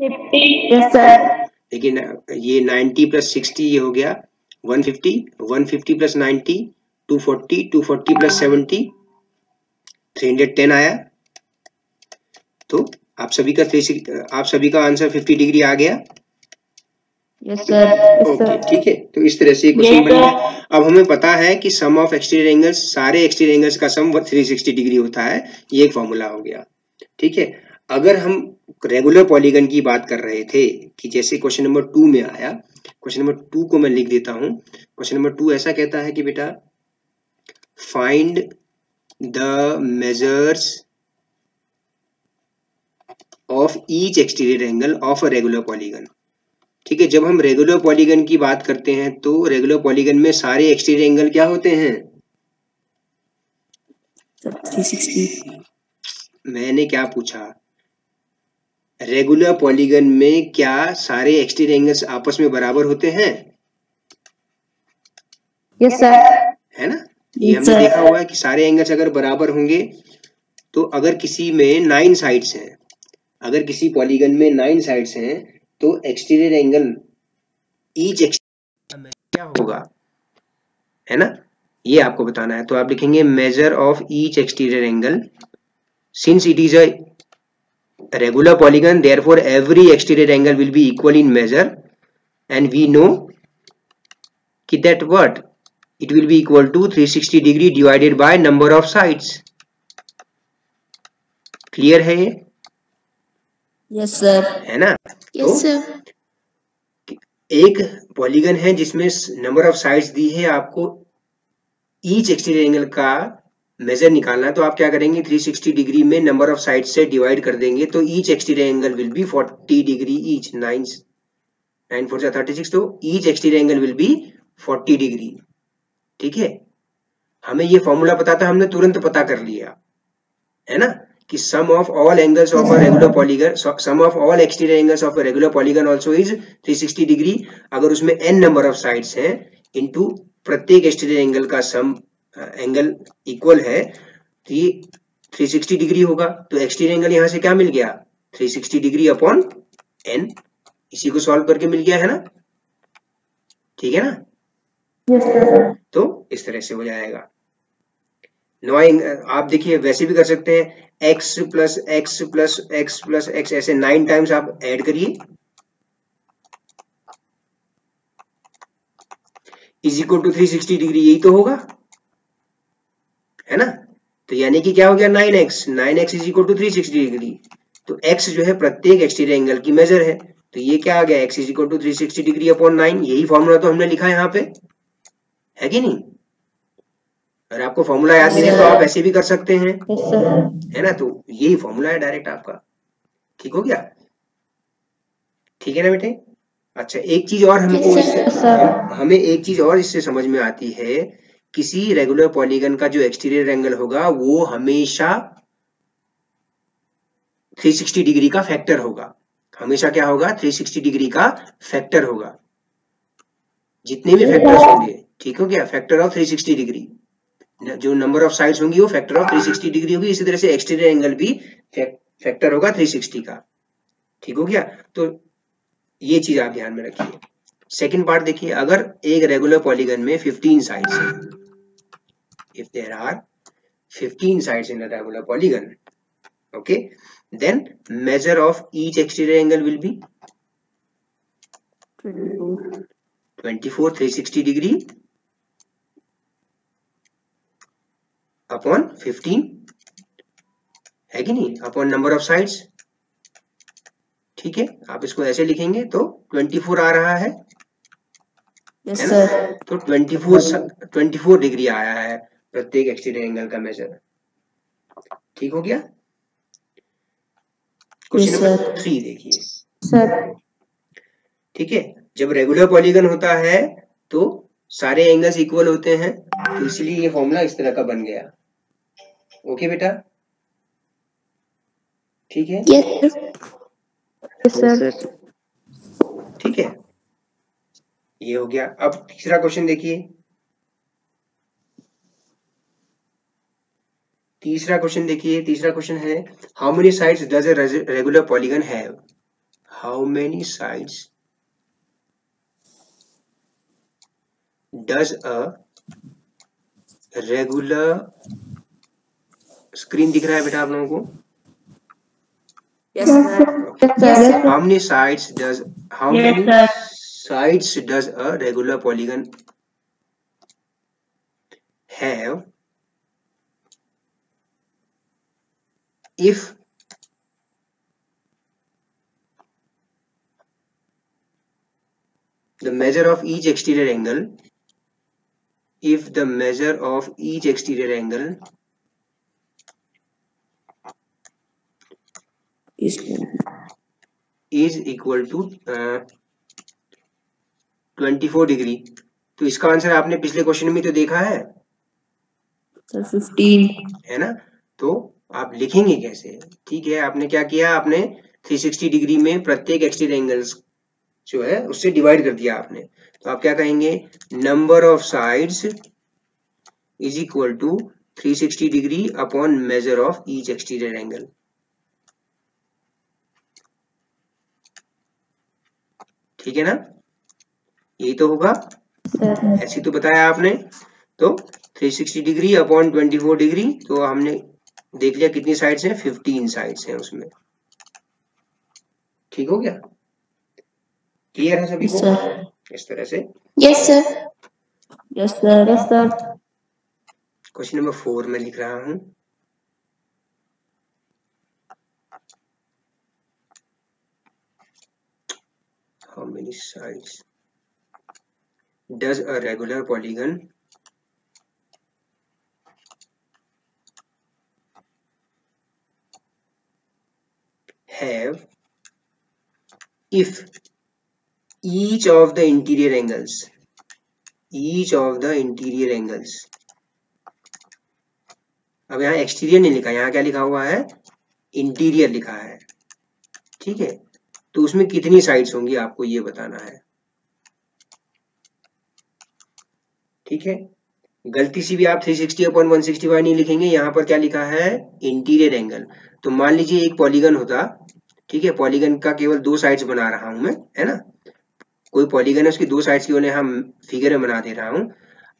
50। Yes sir. लेकिन ये 90 plus 60 ये हो गया 150, 150 प्लस 90 240, 240 प्लस 70 310 आया। तो आप सभी का आंसर 50 डिग्री आ गया। Yes sir. ओके ठीक है, तो इस तरह से क्वेश्चन बन गया। अब हमें पता है कि सम ऑफ एक्सटीरियर एंगल्स, सारे एक्सटीरियर एंगल्स का सम 360 डिग्री होता है, ये एक फॉर्मूला हो गया। ठीक है, अगर हम रेगुलर पॉलीगन की बात कर रहे थे कि जैसे क्वेश्चन नंबर 2 में आया, क्वेश्चन नंबर 2 को मैं लिख देता हूं। क्वेश्चन नंबर 2 ऐसा कहता है कि बेटा find the measures of each exterior angle of a regular polygon. ठीक है, जब हम रेगुलर पॉलीगन की बात करते हैं तो रेगुलर पॉलीगन में सारे एक्सटीरियर एंगल क्या होते हैं? 360। मैंने क्या पूछा? रेगुलर पॉलीगन में क्या सारे एक्सटीरियर एंगल्स आपस में बराबर होते हैं? Yes sir. है ना, ये हमने देखा हुआ है कि सारे एंगल्स अगर बराबर होंगे तो अगर किसी में 9 साइड्स हैं, अगर किसी पॉलीगन में 9 साइड्स हैं तो एक्सटीरियर एंगल ईच एक्सटीरियर क्या होगा, है ना, ये आपको बताना है। तो आप लिखेंगे major of each exterior angle, since it is a regular polygon, therefore every exterior angle will be equal in measure, and we know that what it will be equal to 360 degree divided by number of sides. Clear है ये? Yes sir. है ना? Yes sir. एक polygon है जिसमें number of sides दी है, आपको each exterior angle का मेजर निकालना है, तो आप क्या करेंगे 360 डिग्री में नंबर ऑफ साइड से डिवाइड कर देंगे, तो each exterior angle will B 40 degree each, 9 4 36, तो each exterior angle will B 40 degree. ठीक है, हमें ये फॉर्मूला पता था, हमने तुरंत पता कर लिया, है ना, कि sum of all angles of a regular polygon, sum of all exterior angles of a regular polygon also is 360 degree. अगर उसमें n नंबर ऑफ साइड्स हैं इनटू प्रत्येक एक्सटीरियर एंगल का सम एंगल इक्वल है, तो ये 360 डिग्री होगा। तो एक्सटीरियर एंगल यहां से क्या मिल गया? 360 डिग्री अपॉन n, इसी को सॉल्व करके मिल गया, है ना? ठीक है ना? तो इस तरह से हो जाएगा। आप देखिए वैसे भी कर सकते हैं, x plus x plus x plus x, ऐसे 9 टाइम्स आप ऐड करिए, इज इक्वल टू 360 डिग्री, यही तो होगा, है ना? तो यानी कि क्या हो गया 9x is equal to 360 degree. तो x जो है प्रत्येक एक्सटीरियर एंगल की मेजर है, तो ये क्या आ गया x is equal to 360 degree upon 9। यही फॉर्मूला तो हमने लिखा है यहाँ पे, है कि नहीं? अगर आपको फॉर्मूला याद नहीं है तो आप ऐसे भी कर सकते हैं, है ना? तो यही फॉर्मूला है डायरेक्ट आपका। ठीक हो गया? ठीक है ना बेटे? अच्छा, एक चीज और हमको हमें एक चीज और इससे समझ में आती है, किसी रेगुलर पॉलीगन का जो एक्सटीरियर एंगल होगा वो हमेशा 360 डिग्री का फैक्टर होगा। हमेशा क्या होगा? 360 डिग्री का फैक्टर होगा, जितने भी फैक्टर्स होंगे। ठीक हो गया? फैक्टर ऑफ 360 डिग्री, जो नंबर ऑफ साइड्स होंगी वो फैक्टर ऑफ 360 डिग्री होगी। इसी तरह से एक्सटीरियर एंगल भी फैक्टर होगा 360 का। ठीक हो गया? तो ये चीज आप ध्यान में रखिए। सेकंड पार्ट देखिए, अगर एक रेगुलर पॉलीगन में 15 साइड्स हैं, if there are 15 sides in a regular polygon, okay, then measure of each exterior angle will be 24 360 degree upon 15, है कि नहीं, अपॉन नंबर ऑफ साइड्स। ठीक है, आप इसको ऐसे लिखेंगे तो 24 आ रहा है, यस है ना? सर। तो 24 डिग्री आया है प्रत्येक एक्सटीरियर एंगल का मेजर। ठीक हो गया? क्वेश्चन नंबर 3 देखिए सर। ठीक है, जब रेगुलर पॉलीगन होता है तो सारे एंगल्स इक्वल होते हैं, तो इसलिए ये फॉर्मूला इस तरह का बन गया। ओके बेटा? ठीक है? Yes sir. ठीक है, ये हो गया। अब तीसरा क्वेश्चन देखिए, तीसरा क्वेश्चन है, how many sides does a regular polygon have? How many sides does a regular, screen दिख रहा है बेटा आप लोगों को? Yes, sir. Yes, sir. How many sides does Yes, sir. sides does a regular polygon have if the measure of each exterior angle is equal to 24 degree. तो इसका answer आपने पिछले क्वेश्चन में तो देखा है Sir, 15. है ना? तो आप लिखेंगे कैसे? ठीक है, आपने क्या किया, आपने 360 डिग्री में प्रत्येक एक्सटीरियर एंगल्स जो है उससे डिवाइड कर दिया आपने। तो आप क्या कहेंगे, number of sides is equal to 360 degree upon measure of each exterior angle. ठीक है ना? यही तो होगा, ऐसे तो बताया आपने। तो 360 डिग्री अपॉन 24 डिग्री, तो हमने देख लिया कितनी साइड्स हैं, 15 साइड्स हैं उसमें। ठीक हो गया? क्लियर है सभी को? इस तरह से। Yes, sir. Yes, sir. Yes, sir. Question number 4 में लिख रहा हूं, how many sides does a regular polygon have if each of the interior angles अब यहाँ एक्सटीरियर नहीं लिखा, यहाँ क्या लिखा हुआ है, इंटीरियर लिखा है। ठीक है, तो उसमें कितनी साइड्स होंगी आपको ये बताना है। ठीक है, गलती से भी आप 360 अपॉन 165 नहीं लिखेंगे, यहाँ पर क्या लिखा है, इंटीरियर एंगल। तो मान लीजिए एक पॉलीगन होता, ठीक है, पॉलीगन का केवल 2 साइड्स बना रहा हूं मैं, है ना, कोई पॉलीगन है उसकी 2 साइड्स की हम फिगर में बना दे रहा हूं।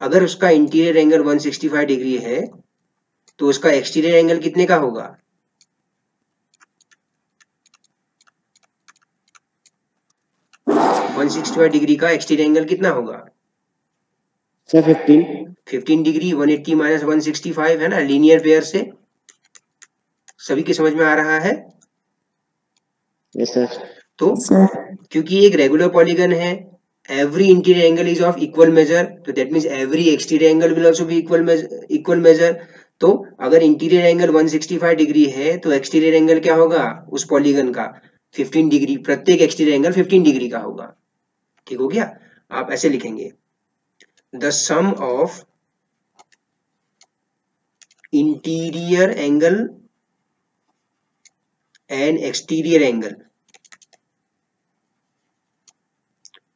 अगर उसका इंटीरियर एंगल 165 डिग्री है तो उसका एक्सटीरियर एंगल कितने का होगा, 165 डिग्री का एक्सटीरियर एंगल कितना होगा, 15 डिग्री। 180 माइनस 165 है ना, लीनियर पेयर से। सभी की समझ में आ रहा है? Yes sir. तो क्योंकि एक रेगुलर पॉलीगन है, every interior angle is of equal measure, तो that means every exterior angle will also be equal measure। तो अगर इंटीरियर एंगल 165 डिग्री है तो एक्सटीरियर एंगल क्या होगा उस पॉलीगन का, 15 डिग्री। प्रत्येक एक्सटीरियर एंगल 15 डिग्री का होगा। ठीक हो गया? आप ऐसे लिखेंगे, the sum of interior angle and exterior angle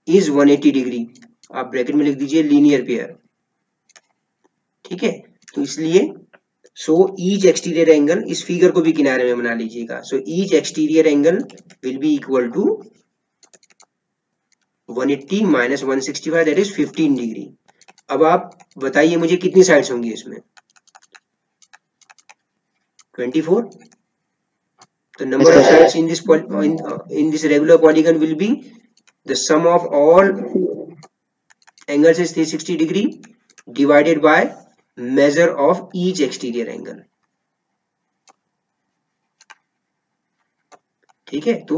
is 180 degree. आप ब्रैकेट में लिख दीजिए लीनियर पेयर। ठीक है, तो इसलिए सो ईच एक्सटीरियर एंगल, इस फिगर को भी किनारे में बना लीजिएगा। So each exterior angle will be equal to 180 minus 165 that is 15 degree. अब आप बताइए मुझे कितनी साइड्स होंगी इसमें, 24। तो number of sides in this regular polygon will be the sum of all angles is 360 degree divided by measure of each exterior angle। ठीक है, तो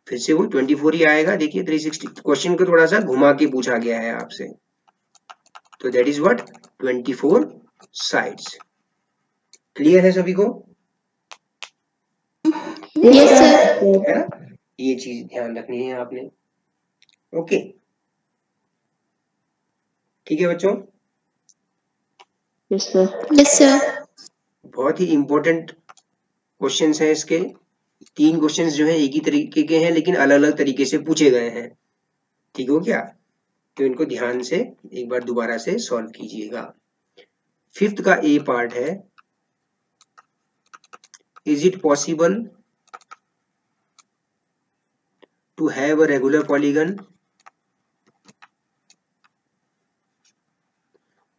फिर से वो 24 ही आएगा। देखिए 360, क्वेश्चन को थोड़ा सा घुमा के पूछा गया है आपसे, तो that is what, 24 sides. Clear है सभी को? Yes, sir. है ना, ये चीज ध्यान रखनी है आपने। ओके, ठीक है बच्चों? Yes, sir. Yes, sir. बहुत ही इंपॉर्टेंट क्वेश्चंस हैं इसके। 3 क्वेश्चंस जो हैं एक ही तरीके के हैं लेकिन अलग अलग तरीके से पूछे गए हैं। ठीक हो गया? तो इनको ध्यान से एक बार दोबारा से सॉल्व कीजिएगा। 5th का ए पार्ट है, is it possible to have a regular polygon?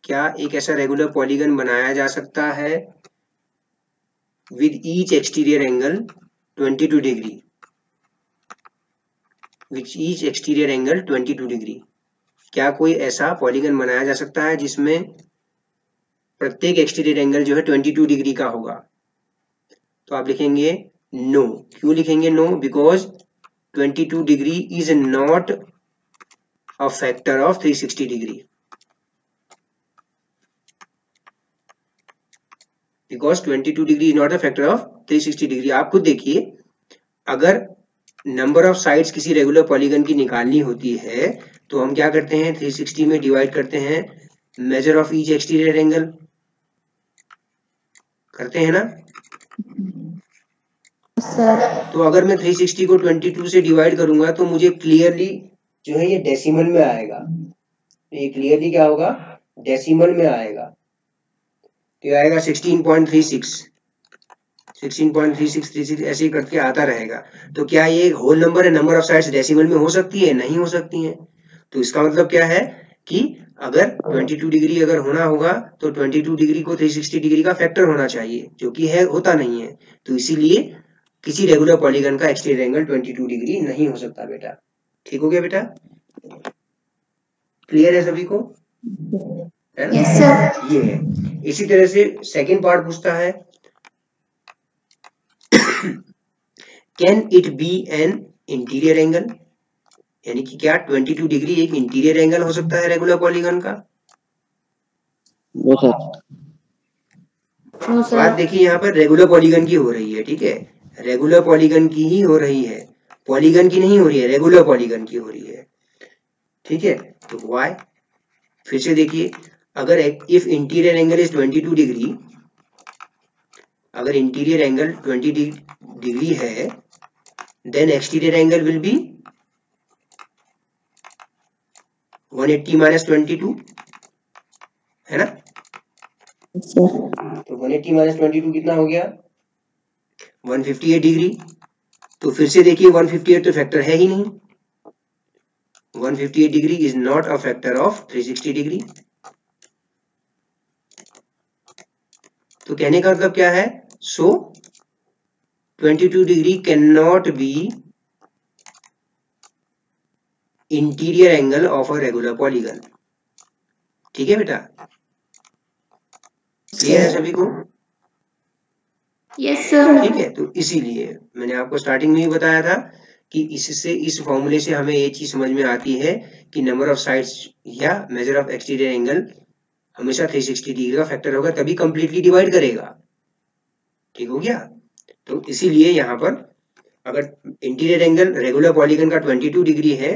क्या एक ऐसा रेगुलर पॉलीगन बनाया जा सकता है with each exterior angle 22 degree? With each exterior angle 22 degree. क्या कोई ऐसा पॉलीगन बनाया जा सकता है जिसमें प्रत्येक एक्सटीरियर एंगल जो है 22 डिग्री का होगा? तो आप लिखेंगे नो। क्यों लिखेंगे no? Because 22 degree is not a factor of 360 degree. Because 22 degree is not a factor of 360 degree. आप खुद देखिए, अगर नंबर ऑफ साइड्स किसी रेगुलर पॉलीगन की निकालनी होती है तो हम क्या करते हैं, 360 में डिवाइड करते हैं major of each exterior angle, करते हैं ना? सर। तो अगर मैं 360 को 22 से डिवाइड करूंगा तो मुझे क्लियरली जो है ये डेसिमल में आएगा। तो ये क्लियरली क्या होगा, डेसिमल में आएगा। तो ये आएगा 16.36 16.3636 ऐसे ही करके आता रहेगा। तो क्या ये होल नंबर है, नंबर ऑफ साइड्स डेसिमल में हो सकती है? नहीं हो सकती है। तो इसका मतलब क्या है कि अगर 22 डिग्री अगर होना होगा तो 22 डिग्री को 360 डिग्री का फैक्टर होना चाहिए, जो कि है होता नहीं है। तो इसीलिए किसी रेगुलर पॉलीगन का एक्सटीरियर एंगल 22 डिग्री नहीं हो सकता बेटा। ठीक हो गया बेटा? क्लियर है सभी को? है ना? Yes sir. ये है। इसी तरह से सेकंड पार्ट पूछता है, can it be an interior angle? यानी कि क्या 22 डिग्री एक इंटीरियर एंगल हो सकता है रेगुलर पॉलीगन का? No sir. नो बात सर। देखिए, यहाँ पर रेगुलर पॉलीगन की हो रही है, ठीक है, रेगुलर पॉलीगन की ही हो रही है, पॉलीगन की नहीं हो रही है, रेगुलर पॉलीगन की हो रही है। ठीक है, तो वाई? फिर से देखिए, अगर if interior angle is 22 degree, अगर इंटीरियर एंगल 20 डिग्री है, then exterior angle will be 180 minus 22, है ना? तो 180 माइनस 22 कितना हो गया? 158 डिग्री। तो फिर से देखिए, 158 तो फैक्टर है ही नहीं, 158 degree is not a factor of 360 degree. तो कहने का मतलब क्या है? सो 22 degree can not be interior angle of a regular polygon. ठीक है बेटा? क्लियर है सभी को? Yes sir. ठीक है, तो इसीलिए मैंने आपको स्टार्टिंग में ही बताया था कि इससे, इस फॉर्मूले से हमें ये चीज समझ में आती है कि नंबर ऑफ साइड्स या मेजर ऑफ एक्सटीरियर एंगल हमेशा 360 डिग्री का फैक्टर होगा, तभी कंप्लीटली डिवाइड करेगा। ठीक हो गया? तो इसीलिए यहाँ पर अगर इंटीरियर एंगल रेगुलर पॉलीगन का 22 डिग्री है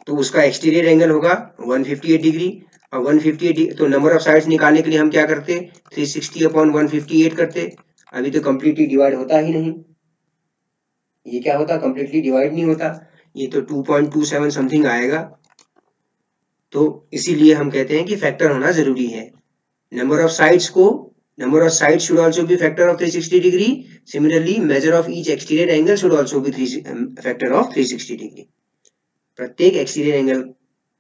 तो उसका एक्सटीरियर एंगल होगा 158 डिग्री, और 158 तो नंबर ऑफ साइड्स निकालने के लिए हम क्या करते, 360 अपॉन 158 करते। अभी तो कंप्लीटली डिवाइड होता ही नहीं, ये क्या होता, कंप्लीटली डिवाइड नहीं होता, ये तो 2.27 समथिंग आएगा। तो इसीलिए हम कहते हैं कि फैक्टर होना जरूरी है। Number of sides should also be factor of 360 degree. Similarly, measure of each exterior angle should also be factor of 360 degree. प्रत्येक एक्सटीरियर एंगल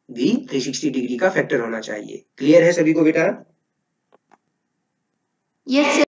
भी 360 डिग्री का फैक्टर होना चाहिए। क्लियर है सभी को बेटा? Yes sir.